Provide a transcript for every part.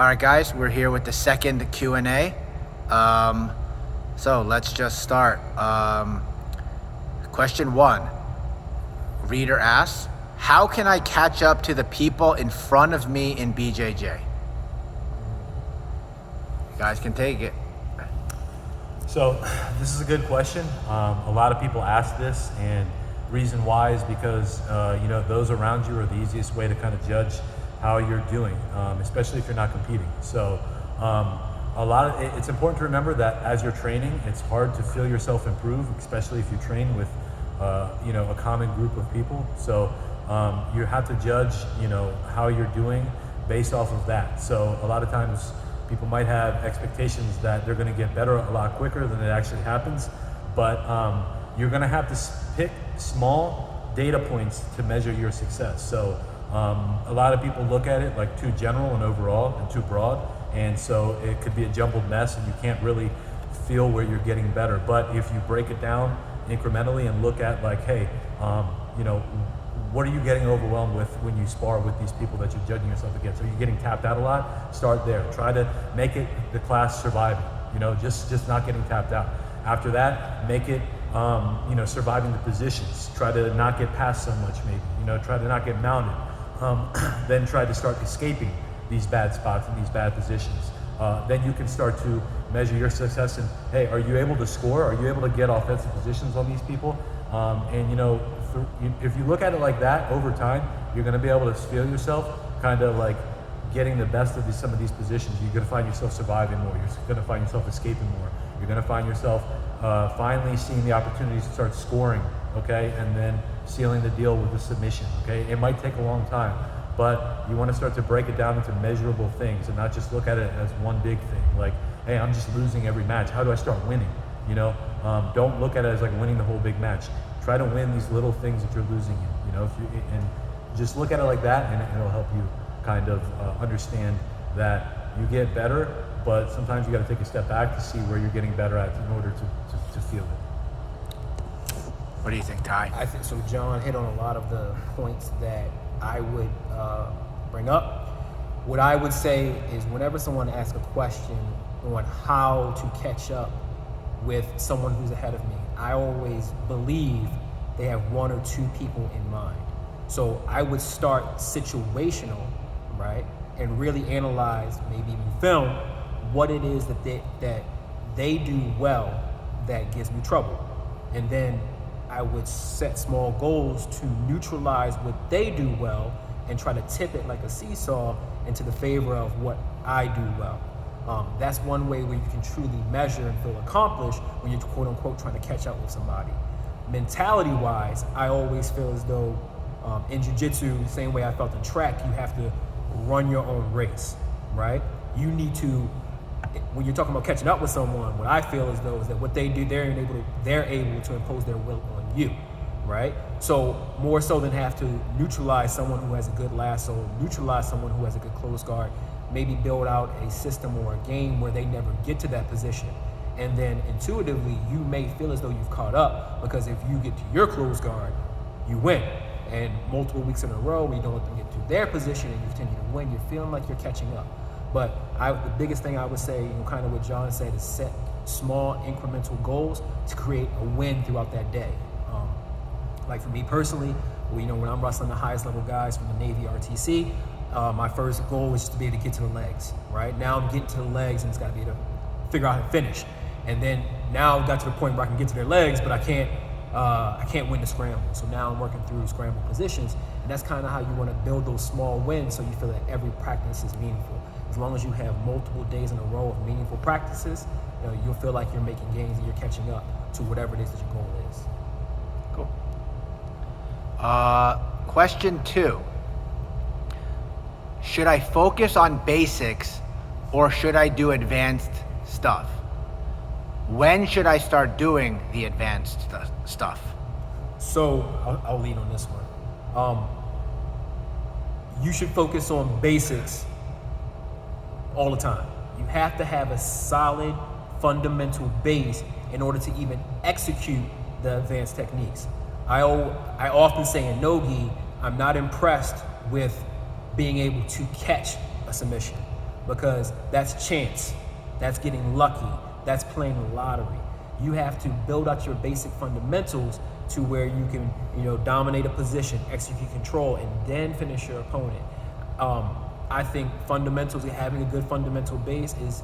All right, guys, we're here with the second Q&A. So let's just start. Question 1, reader asks, how can I catch up to the people in front of me in BJJ? You guys can take it. So this is a good question. A lot of people ask this, and reason why is because those around you are the easiest way to kind of judge how you're doing, especially if you're not competing. So it's important to remember that as you're training, it's hard to feel yourself improve, especially if you train with a common group of people. So you have to judge how you're doing based off of that. So a lot of times people might have expectations that they're going to get better a lot quicker than it actually happens, but you're going to have to pick small data points to measure your success. So a lot of people look at it like too general and overall and too broad, and so it could be a jumbled mess and you can't really feel where you're getting better. But if you break it down incrementally and look at like, hey, what are you getting overwhelmed with when you spar with these people that you're judging yourself against? Are you getting tapped out a lot? Start there. Try to make it the class surviving, just not getting tapped out. After that, make it surviving the positions. Try to not get past so much, maybe, try to not get mounted. Then try to start escaping these bad spots and these bad positions. Then you can start to measure your success and, hey, are you able to score? Are you able to get offensive positions on these people? If you look at it like that over time, you're going to be able to feel yourself kind of like getting the best of some of these positions. You're going to find yourself surviving more. You're going to find yourself escaping more. You're going to find yourself finally seeing the opportunities to start scoring, okay, and then sealing the deal with the submission, okay? It might take a long time, but you want to start to break it down into measurable things and not just look at it as one big thing. Like, hey, I'm just losing every match. How do I start winning? Don't look at it as like winning the whole big match. Try to win these little things that you're losing in, and just look at it like that, and it'll help you kind of understand that you get better, but sometimes you got to take a step back to see where you're getting better at in order to feel it. What do you think, Ty? I think so. John hit on a lot of the points that I would bring up. What I would say is whenever someone asks a question on how to catch up with someone who's ahead of me, I always believe they have one or two people in mind. So I would start situational, right? And really analyze, maybe even film, what it is that they do well that gives me trouble. And then I would set small goals to neutralize what they do well and try to tip it like a seesaw into the favor of what I do well. That's one way where you can truly measure and feel accomplished when you're quote unquote trying to catch up with somebody. Mentality wise, I always feel as though in jiu-jitsu, the same way I felt in track, you have to run your own race, right? You need to, when you're talking about catching up with someone, what I feel as though is that what they do, they're able to impose their will on you, right? So more so than have to neutralize someone who has a good lasso, neutralize someone who has a good close guard, maybe build out a system or a game where they never get to that position. And then intuitively, you may feel as though you've caught up because if you get to your close guard, you win. And multiple weeks in a row, where you don't let them get to their position and you continue to win, you're feeling like you're catching up. But the biggest thing I would say, kind of what John said, is set small incremental goals to create a win throughout that day. Like for me personally, when I'm wrestling the highest level guys from the Navy RTC, my first goal was just to be able to get to the legs, right? Now I'm getting to the legs and it's got to be able to figure out how to finish. And then now I've got to the point where I can get to their legs, but I can't win the scramble. So now I'm working through scramble positions, and that's kind of how you want to build those small wins so you feel that every practice is meaningful. As long as you have multiple days in a row of meaningful practices, you'll feel like you're making gains and you're catching up to whatever it is that your goal is. Cool. Question 2. Should I focus on basics or should I do advanced stuff? When should I start doing the advanced stuff? So I'll lead on this one. You should focus on basics all the time. You have to have a solid fundamental base in order to even execute the advanced techniques. I often say in no-gi, I'm not impressed with being able to catch a submission, because that's chance, that's getting lucky, that's playing the lottery. You have to build out your basic fundamentals to where you can, dominate a position, execute control, and then finish your opponent. I think fundamentals, having a good fundamental base is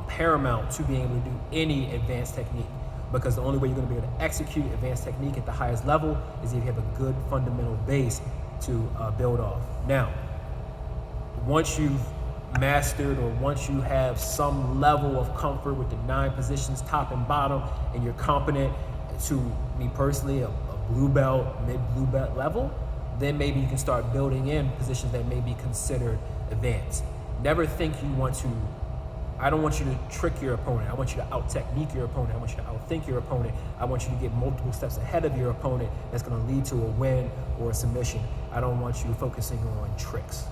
paramount to being able to do any advanced technique, because the only way you're going to be able to execute advanced technique at the highest level is if you have a good fundamental base to build off. Now, once you've mastered, or once you have some level of comfort with the 9 positions, top and bottom, and you're competent to, me personally, a blue belt, mid-blue belt level, then maybe you can start building in positions that may be considered advanced. Never think I don't want you to trick your opponent. I want you to out-technique your opponent. I want you to outthink your opponent. I want you to get multiple steps ahead of your opponent that's going to lead to a win or a submission. I don't want you focusing on tricks.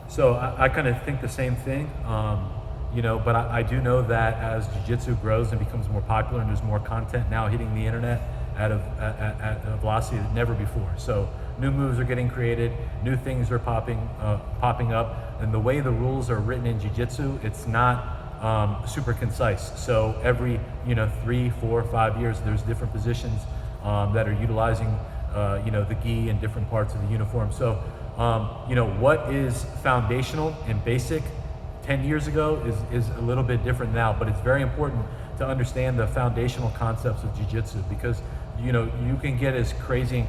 So I kind of think the same thing, but I do know that as jiu-jitsu grows and becomes more popular and there's more content now hitting the internet at a velocity than never before. So new moves are getting created, new things are popping up, and the way the rules are written in jiu-jitsu, it's not super concise. So every 3, 4, 5 years, there's different positions that are utilizing the gi in different parts of the uniform. So what is foundational and basic 10 years ago is a little bit different now, but it's very important to understand the foundational concepts of jiu-jitsu, because you can get as crazy and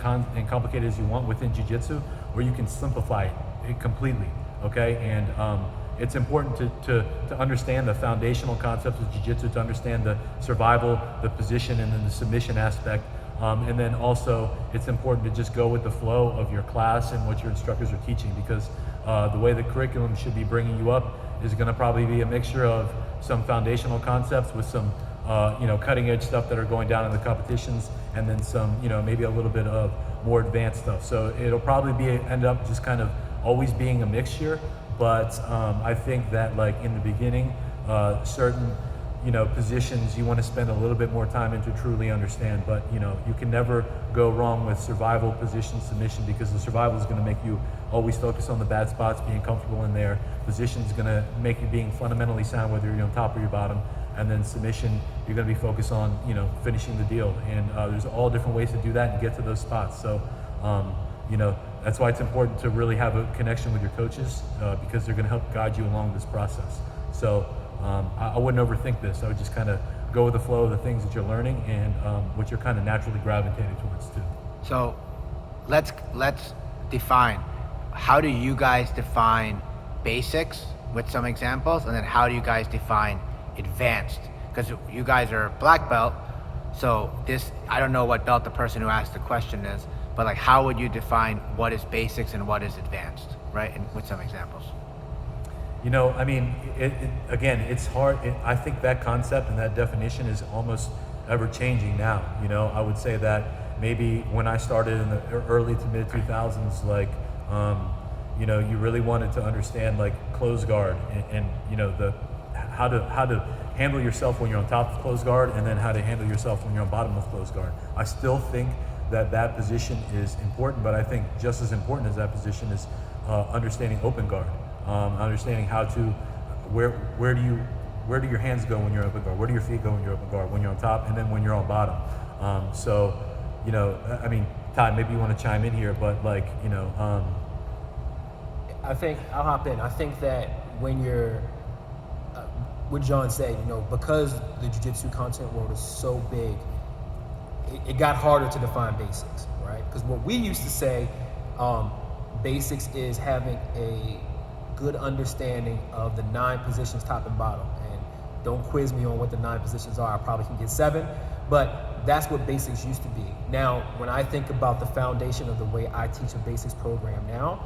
complicated as you want within jiu-jitsu, or you can simplify it completely, okay? And it's important to understand the foundational concepts of jiu-jitsu, to understand the survival, the position, and then the submission aspect. And then also, it's important to just go with the flow of your class and what your instructors are teaching, because the way the curriculum should be bringing you up is going to probably be a mixture of some foundational concepts with some cutting edge stuff that are going down in the competitions, and then some maybe a little bit of more advanced stuff. So it'll probably end up just kind of always being a mixture. But I think that, like, in the beginning, certain positions you want to spend a little bit more time in to truly understand, but you can never go wrong with survival, position, submission, because the survival is going to make you always focus on the bad spots, being comfortable in there. Position is going to make you being fundamentally sound, whether you're on top or your bottom. And then submission, you're going to be focused on finishing the deal. And there's all different ways to do that and get to those spots. So that's why it's important to really have a connection with your coaches, because they're going to help guide you along this process. So I wouldn't overthink this. I would just kind of go with the flow of the things that you're learning and what you're kind of naturally gravitating towards too. So let's define. How do you guys define basics with some examples, and then how do you guys define advanced? Because you guys are black belt, so I don't know what belt the person who asked the question is, but like, how would you define what is basics and what is advanced, right? And with some examples. Again, it's hard. I think that concept and that definition is almost ever changing now. I would say that maybe when I started in the early to mid 2000s, you really wanted to understand like close guard and how to handle yourself when you're on top of close guard, and then how to handle yourself when you're on bottom of close guard. I still think that position is important, but I think just as important as that position is understanding open guard. Understanding how to, where do your hands go when you're open guard? Where do your feet go when you're open guard? When you're on top, and then when you're on bottom. Ty, maybe you want to chime in here, but I think I'll hop in. I think that when you're, what John said, because the jiu-jitsu content world is so big, it got harder to define basics, right? Because what we used to say, basics is having a good understanding of the 9 positions, top and bottom. And don't quiz me on what the 9 positions are. I probably can get 7, but that's what basics used to be. Now, when I think about the foundation of the way I teach a basics program now,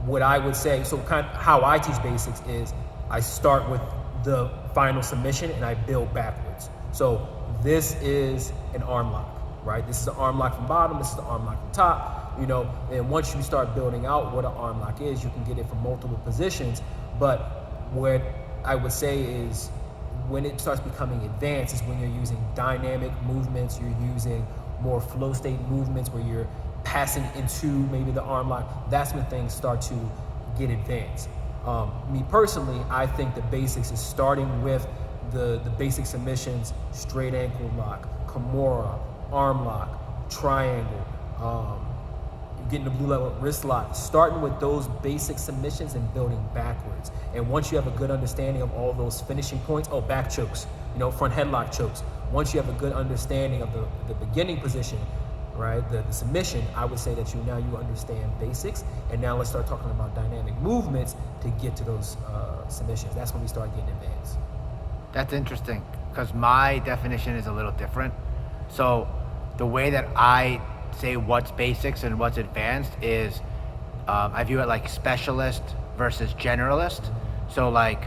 what I would say, so kind of how I teach basics is I start with the final submission and I build backwards. So this is an arm lock, right? This is an arm lock from bottom, this is the arm lock from top. And once you start building out what an arm lock is, you can get it from multiple positions. But what I would say is when it starts becoming advanced is when you're using dynamic movements, you're using more flow state movements where you're passing into maybe the arm lock, that's when things start to get advanced. Me personally, I think the basics is starting with the basic submissions: straight ankle lock, Kimura, arm lock, triangle, getting the blue level wrist lock, starting with those basic submissions and building backwards. And once you have a good understanding of all those finishing points, back chokes, front headlock chokes. Once you have a good understanding of the beginning position, right, the submission, I would say that you understand basics. And now let's start talking about dynamic movements to get to those submissions. That's when we start getting advanced. That's interesting, because my definition is a little different. So the way that I say what's basics and what's advanced is I view it like specialist versus generalist. So like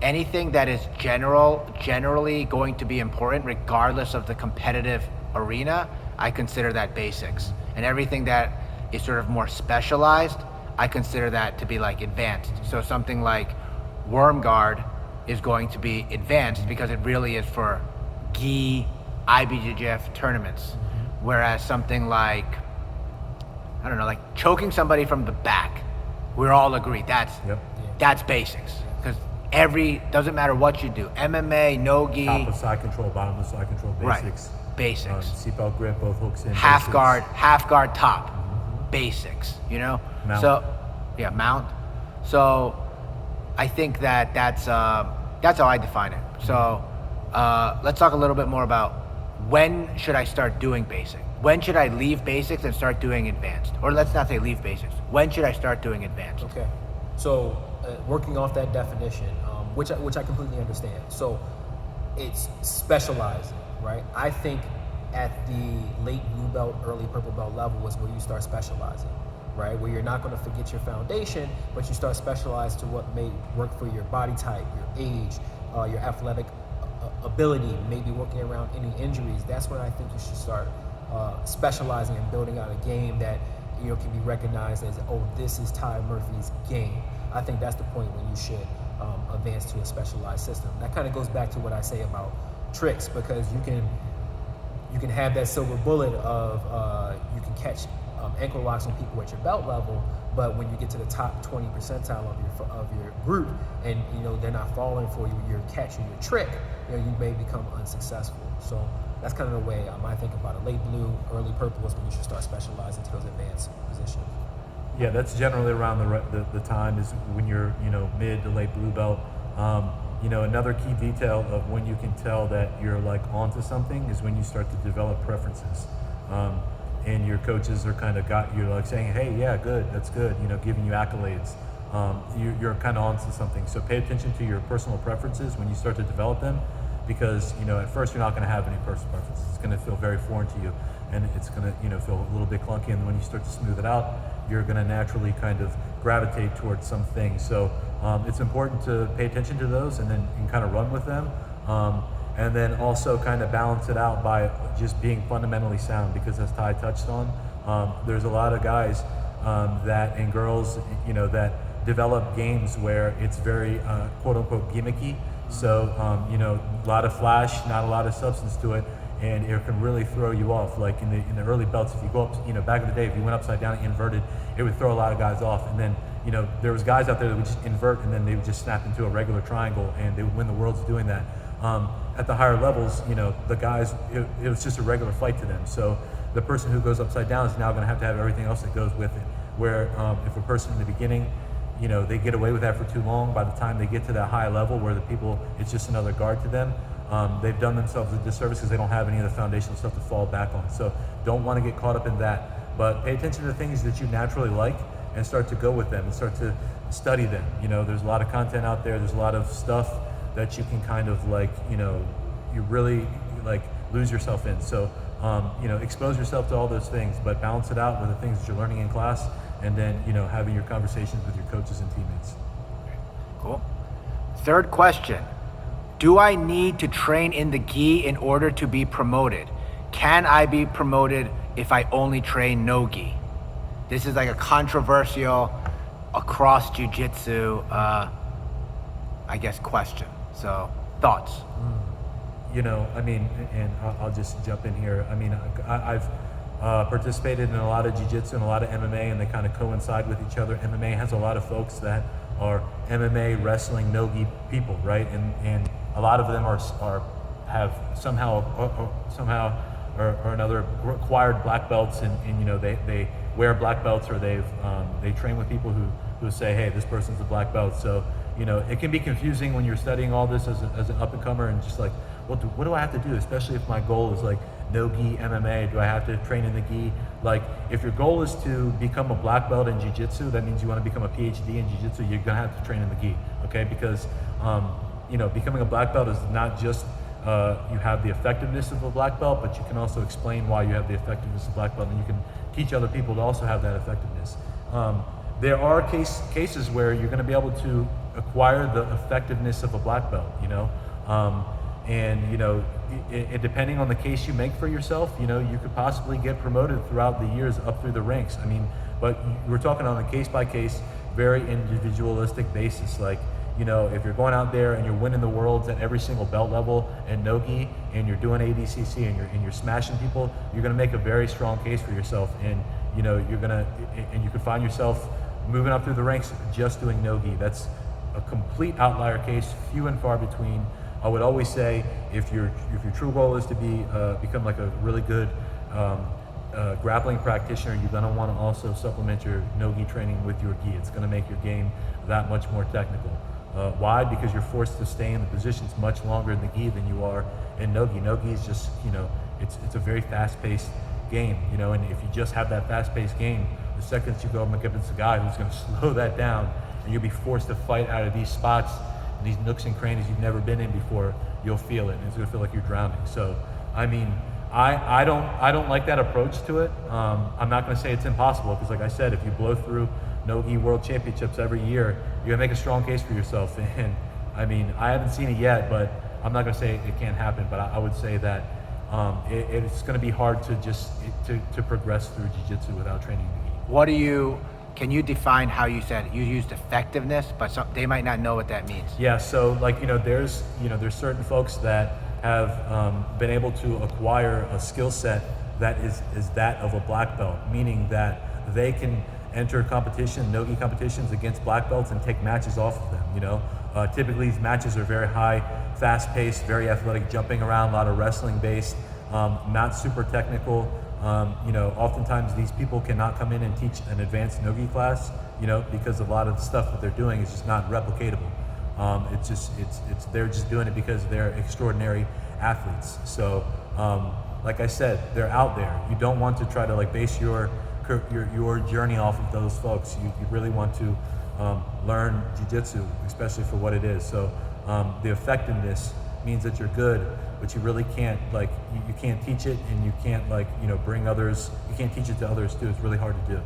anything that is generally going to be important regardless of the competitive arena, I consider that basics. And everything that is sort of more specialized, I consider that to be like advanced. So something like worm guard is going to be advanced because it really is for gi, IBJJF tournaments. Whereas something like, I don't know, like choking somebody from the back, we're all agreed that's basics. Because doesn't matter what you do, MMA, no gi. Top of side control, bottom of side control, basics. Right, basics. Seatbelt grip, both hooks in. Half guard top, basics, Mount. So, yeah, mount. So I think that's how I define it. So let's talk a little bit more about when should I start doing basic? When should I leave basics and start doing advanced? Or let's not say leave basics. When should I start doing advanced? Okay, so working off that definition, which I completely understand. So it's specializing, right? I think at the late blue belt, early purple belt level is where you start specializing, right? Where you're not going to forget your foundation, but you start specializing to what may work for your body type, your age, your athletic ability, maybe working around any injuries. That's when I think you should start specializing and building out a game that can be recognized as, this is Ty Murphy's game. I think that's the point when you should advance to a specialized system. That kind of goes back to what I say about tricks, because you can have that silver bullet of you can catch ankle locks on people at your belt level, but when you get to the top 20 percentile of your group, and they're not falling for your catch or your trick, you may become unsuccessful. So that's kind of the way I think about it. Late blue, early purple is when you should start specializing to those advanced positions. Yeah, that's generally around the time is when you're mid to late blue belt. Another key detail of when you can tell that you're like onto something is when you start to develop preferences. And your coaches are kind of you're like saying, hey, yeah, good, that's good, giving you accolades. You're kind of onto something. So pay attention to your personal preferences when you start to develop them, because at first you're not going to have any personal preferences. It's going to feel very foreign to you, and it's going to feel a little bit clunky. And when you start to smooth it out, you're going to naturally kind of gravitate towards some things. So it's important to pay attention to those and then kind of run with them. And then also kind of balance it out by just being fundamentally sound, because as Ty touched on, there's a lot of guys and girls, that develop games where it's very quote unquote gimmicky. So, a lot of flash, not a lot of substance to it, and it can really throw you off. Like in the early belts, if you go up, back in the day, if you went upside down and inverted, it would throw a lot of guys off. And then, there was guys out there that would just invert and then they would just snap into a regular triangle, and they would win the worlds doing that. At the higher levels, the guys, it was just a regular fight to them. So the person who goes upside down is now going to have everything else that goes with it. Where if a person in the beginning, they get away with that for too long, by the time they get to that high level where the people, it's just another guard to them, they've done themselves a disservice because they don't have any of the foundational stuff to fall back on. So don't want to get caught up in that, but pay attention to the things that you naturally like and start to go with them and start to study them. There's a lot of content out there. There's a lot of stuff that you can kind of you really lose yourself in. So, expose yourself to all those things, but balance it out with the things that you're learning in class, and then, having your conversations with your coaches and teammates. Cool. Third question. Do I need to train in the gi in order to be promoted? Can I be promoted if I only train no gi? This is like a controversial across jiu-jitsu, question. So, thoughts? And I'll just jump in here. I've participated in a lot of jiu-jitsu and a lot of MMA, and they kind of coincide with each other. MMA has a lot of folks that are MMA, wrestling, no-gi people, right? And a lot of them have somehow or another acquired black belts, and you know, they wear black belts, or they train with people who say, hey, this person's a black belt. So, you know, it can be confusing when you're studying all this as an up-and-comer, and just like, what do I have to do, especially if my goal is like no-gi MMA? Do I have to train in the gi? Like, if your goal is to become a black belt in jiu-jitsu, that means you want to become a PhD in jiu-jitsu, you're gonna have to train in the gi, okay? Because you know, becoming a black belt is not just you have the effectiveness of a black belt, but you can also explain why you have the effectiveness of black belt, and you can teach other people to also have that effectiveness. There are cases where you're going to be able to acquire the effectiveness of a black belt, you know, and you know, depending on the case you make for yourself, you know, you could possibly get promoted throughout the years up through the ranks. I mean, but we're talking on a case-by-case, very individualistic basis. Like, you know, if you're going out there and you're winning the worlds at every single belt level and no-gi, and you're doing ADCC and you're smashing people, you're going to make a very strong case for yourself. And you know, and you could find yourself moving up through the ranks just doing no-gi. That's a complete outlier case, few and far between. I would always say, if your true goal is to become like a really good grappling practitioner, you're going to want to also supplement your no-gi training with your gi. It's going to make your game that much more technical. Why? Because you're forced to stay in the positions much longer in the gi than you are in no-gi. No-gi is just, you know, it's a very fast-paced game, you know, and if you just have that fast-paced game, the second you go up against a guy who's going to slow that down, and you'll be forced to fight out of these spots, these nooks and crannies you've never been in before, you'll feel it, and it's going to feel like you're drowning. So, I mean, I don't like that approach to it. I'm not going to say it's impossible, because like I said, if you blow through no-gi world championships every year, you're going to make a strong case for yourself. And I mean, I haven't seen it yet, but I'm not going to say it can't happen, but I would say that it's going to be hard to just to progress through jiu-jitsu without training the gi. Can you define how you said you used effectiveness, but they might not know what that means? Yeah, so like, there's certain folks that have been able to acquire a skill set that is that of a black belt, meaning that they can enter no-gi competitions against black belts and take matches off of them. Typically these matches are very high, fast-paced, very athletic, jumping around, a lot of wrestling-based, not super technical. Oftentimes these people cannot come in and teach an advanced no-gi class, because a lot of the stuff that they're doing is just not replicatable. They're just doing it because they're extraordinary athletes. So, like I said, they're out there. You don't want to try to base your journey off of those folks. You really want to learn jiu-jitsu, especially for what it is. So the effectiveness means that you're good, but you really can't you can't teach it, and you can't bring others. You can't teach it to others too. It's really hard to do.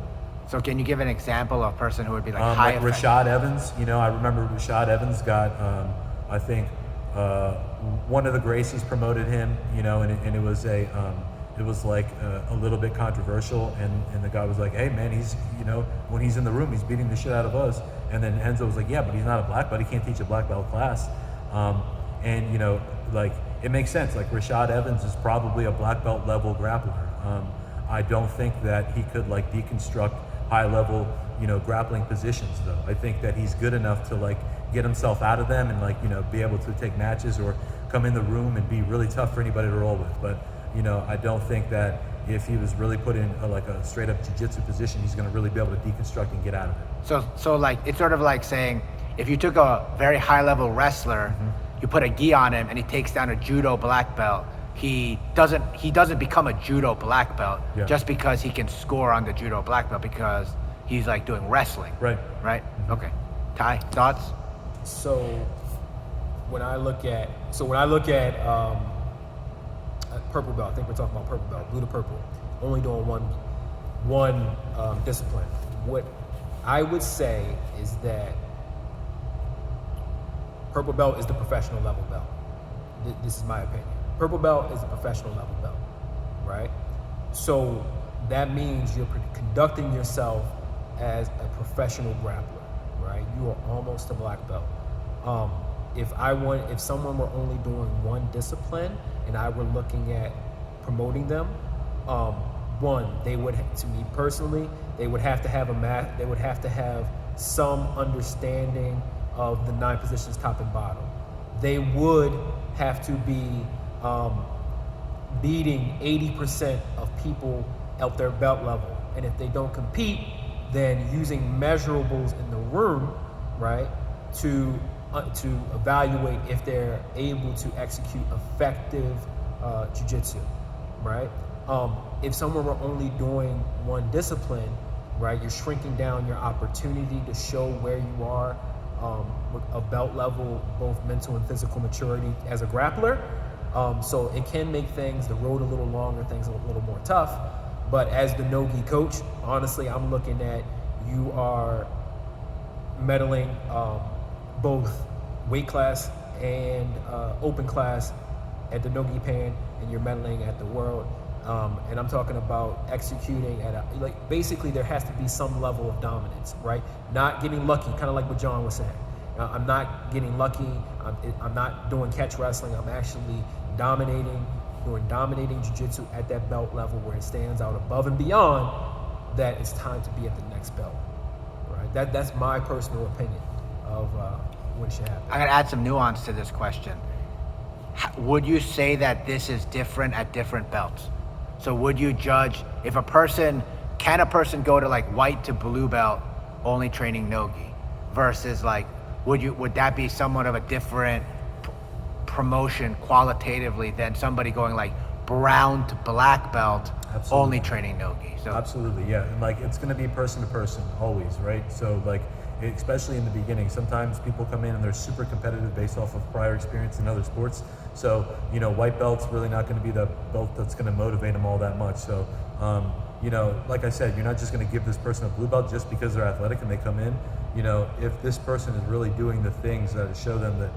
So can you give an example of a person who would be high effective? Rashad Evans. I remember Rashad Evans got I think one of the Gracies promoted him. And it was a little bit controversial, and the guy was like, hey man, he's when he's in the room, he's beating the shit out of us. And then Enzo was like, yeah, but he's not a black belt, he can't teach a black belt class. It makes sense. Rashad Evans is probably a black belt level grappler. I don't think that he could deconstruct high level grappling positions though. I think that he's good enough to get himself out of them and be able to take matches or come in the room and be really tough for anybody to roll with. But I don't think that if he was really put in a straight up jiu-jitsu position, he's going to really be able to deconstruct and get out of it. So it's sort of like saying, if you took a very high level wrestler, you put a gi on him and he takes down a judo black belt, he doesn't become a judo black belt just because he can score on the judo black belt, because he's doing wrestling. Right. Okay. Ty, thoughts? So when I look at purple belt, I think we're talking about purple belt, blue to purple, only doing one discipline. What I would say is that purple belt is the professional level belt. This is my opinion. Purple belt is a professional level belt, right? So that means you're conducting yourself as a professional grappler, right? You are almost a black belt. If someone were only doing one discipline and I were looking at promoting them, one, they would, to me personally, they would have to have they would have to have some understanding of the 9 positions top and bottom. They would have to be beating 80% of people at their belt level. And if they don't compete, then using measurables in the room, right, to evaluate if they're able to execute effective jiu-jitsu, right? If someone were only doing one discipline, right, you're shrinking down your opportunity to show where you are with a belt level, both mental and physical maturity as a grappler. So it can make the road a little longer, things a little more tough. But as the no-gi coach, honestly, I'm looking at you are medaling both weight class and open class at the no-gi pan, and you're medaling at the world. And I'm talking about executing at basically there has to be some level of dominance, right? Not getting lucky, kind of like what John was saying. I'm not getting lucky. I'm not doing catch wrestling. I'm actually doing dominating jiu-jitsu at that belt level where it stands out above and beyond that it's time to be at the next belt, right? That's my personal opinion of what should happen. I'm gonna add some nuance to this question. Would you say that this is different at different belts? So would you judge if can a person go to like white to blue belt only training no-gi versus like, would that be somewhat of a different promotion qualitatively than somebody going like brown to black belt only training no-gi? So absolutely, yeah. And like it's gonna be person to person always, right? So like, especially in the beginning, sometimes people come in and they're super competitive based off of prior experience in other sports. So, white belt's really not going to be the belt that's going to motivate them all that much. So, like I said, you're not just going to give this person a blue belt just because they're athletic and they come in. If this person is really doing the things that show them that,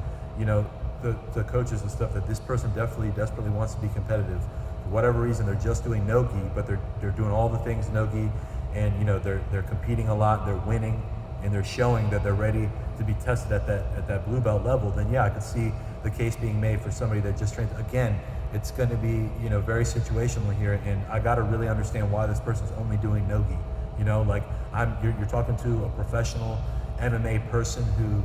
the coaches and stuff, that this person desperately wants to be competitive. For whatever reason, they're just doing no-gi, but they're doing all the things no-gi, and they're competing a lot, they're winning, and they're showing that they're ready to be tested at that blue belt level, then yeah, I could see the case being made for somebody that just trains. Again, it's going to be very situational here, and I got to really understand why this person's only doing no-gi. You're talking to a professional MMA person who,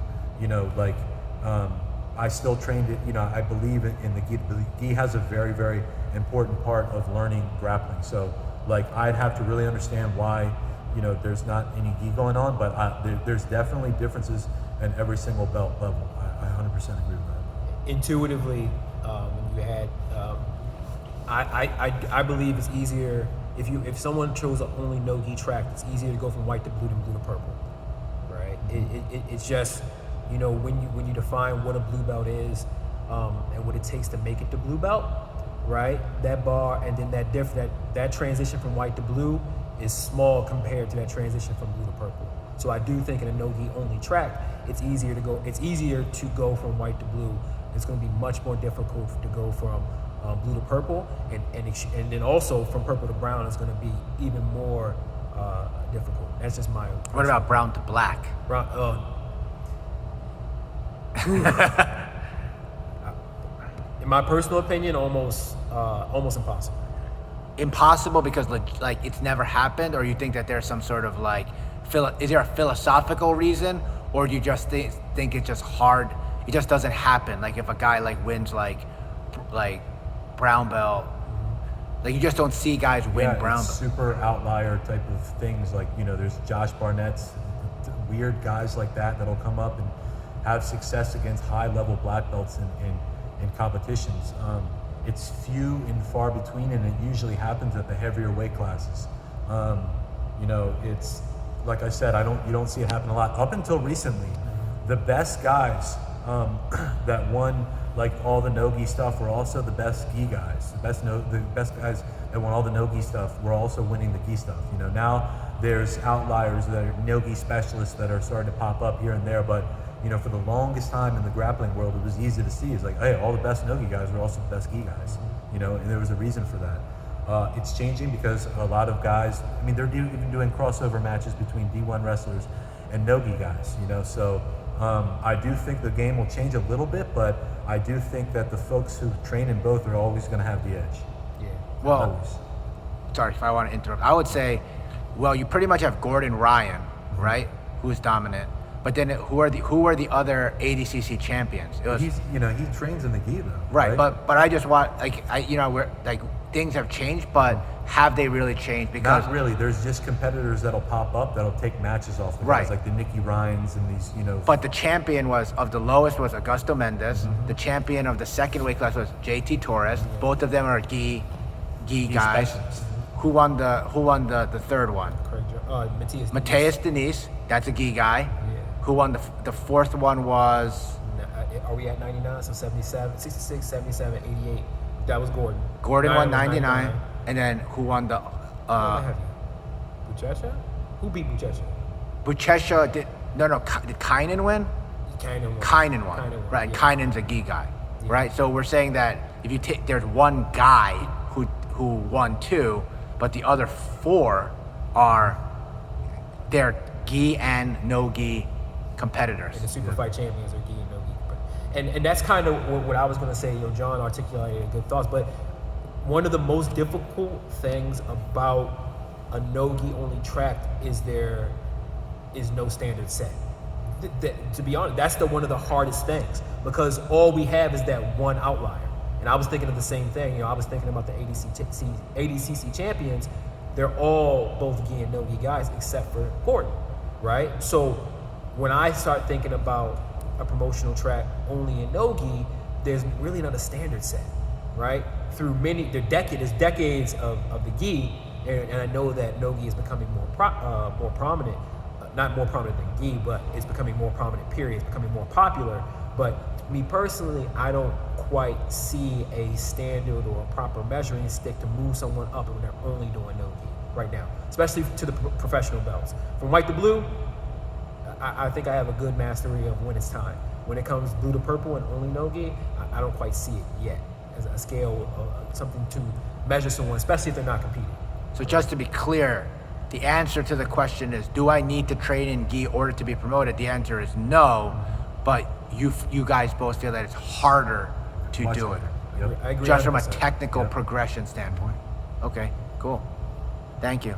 I still trained it. I believe in the gi. The gi has a very, very important part of learning grappling. So, I'd have to really understand why there's not any gi going on, but there's definitely differences in every single belt level. I 100% agree with that. Intuitively, when you had, I believe it's easier if someone chose only no-gi track. It's easier to go from white to blue than blue to purple, right? It's just when you define what a blue belt is and what it takes to make it to blue belt, right? That bar and then that transition from white to blue is small compared to that transition from blue to purple. So I do think in a no-gi only track, it's easier to go from white to blue. It's going to be much more difficult to go from blue to purple, and then also from purple to brown is going to be even more difficult. That's just my opinion. What about brown to black? In my personal opinion, almost impossible. Impossible because it's never happened, or you think that there's some sort of is there a philosophical reason, or do you just think it's just hard? It just doesn't happen. Like if a guy wins brown belt, you just don't see guys win brown belt. Super outlier type of things. There's Josh Barnett's, weird guys like that'll come up and have success against high level black belts in competitions. It's few and far between, and it usually happens at the heavier weight classes. It's like I said, you don't see it happen a lot. Up until recently, the best guys that won all the no-gi stuff were also the best gi guys. The best guys that won all the no-gi stuff were also winning the gi stuff. Now there's outliers that are no-gi specialists that are starting to pop up here and there, but for the longest time in the grappling world, it was easy to see. It's hey, all the best no-gi guys were also the best gi guys. And there was a reason for that. It's changing because a lot of guys, they're even doing crossover matches between D1 wrestlers and no-gi guys. So I do think the game will change a little bit, but I do think that the folks who train in both are always going to have the edge. Yeah. Well, always. sorry if I want to interrupt. I would say, well, you pretty much have Gordon Ryan, right, who's dominant. But then who are the other ADCC champions? It was, He trains in the gi though. right, but I just want we're like things have changed, but have they really changed? Because Not really. There's just competitors that'll pop up that'll take matches off the guys, Right. like the Nicky Ryans and these, But the champion of the lowest was Augusto Mendez. The champion of the second weight class was JT Torres. Both of them are gi guys. specialists. Who won the third one? Mateus Denise. That's a gi guy. Yeah. Who won the fourth one was Are we at 99? So 77, 66, 77, 88. That was Gordon. Gordon won 99. 99, and then who won the Buchecha? Who beat Buchecha? Buchecha did Kynan win? Kynan won. Right, yeah. Kynan's a gi guy. Yeah. Right? So we're saying that if you take there's one guy who won two, but the other four they're gi and no gi competitors. And the super fight champions are gi and no gi. And that's kind of what I was going to say. John articulated good thoughts, but one of the most difficult things about a no gi only track is there is no standard set. To be honest, that's one of the hardest things, because all we have is that one outlier. And I was thinking of the same thing. I was thinking about the ADCC champions. They're all both gi and no gi guys except for Gordon, right? So when I start thinking about a promotional track only in no gi, there's really not a standard set, right? Through decades of the gi, and I know that no gi is becoming more prominent. Not more prominent than gi, but it's becoming more prominent, period. It's becoming more popular. But me personally, I don't quite see a standard or a proper measuring stick to move someone up when they're only doing no gi right now, especially to the professional belts. From white to blue, I think I have a good mastery of when it's time. When it comes blue to purple and only no gi, I don't quite see it yet as a scale of something to measure someone, especially if they're not competing. So just to be clear, the answer to the question is, do I need to train in gi in order to be promoted? The answer is no, but you guys both feel that it's harder to Much do harder. it. Yep. I agree Just from a 100%. technical Yep. progression standpoint. Okay, cool. Thank you.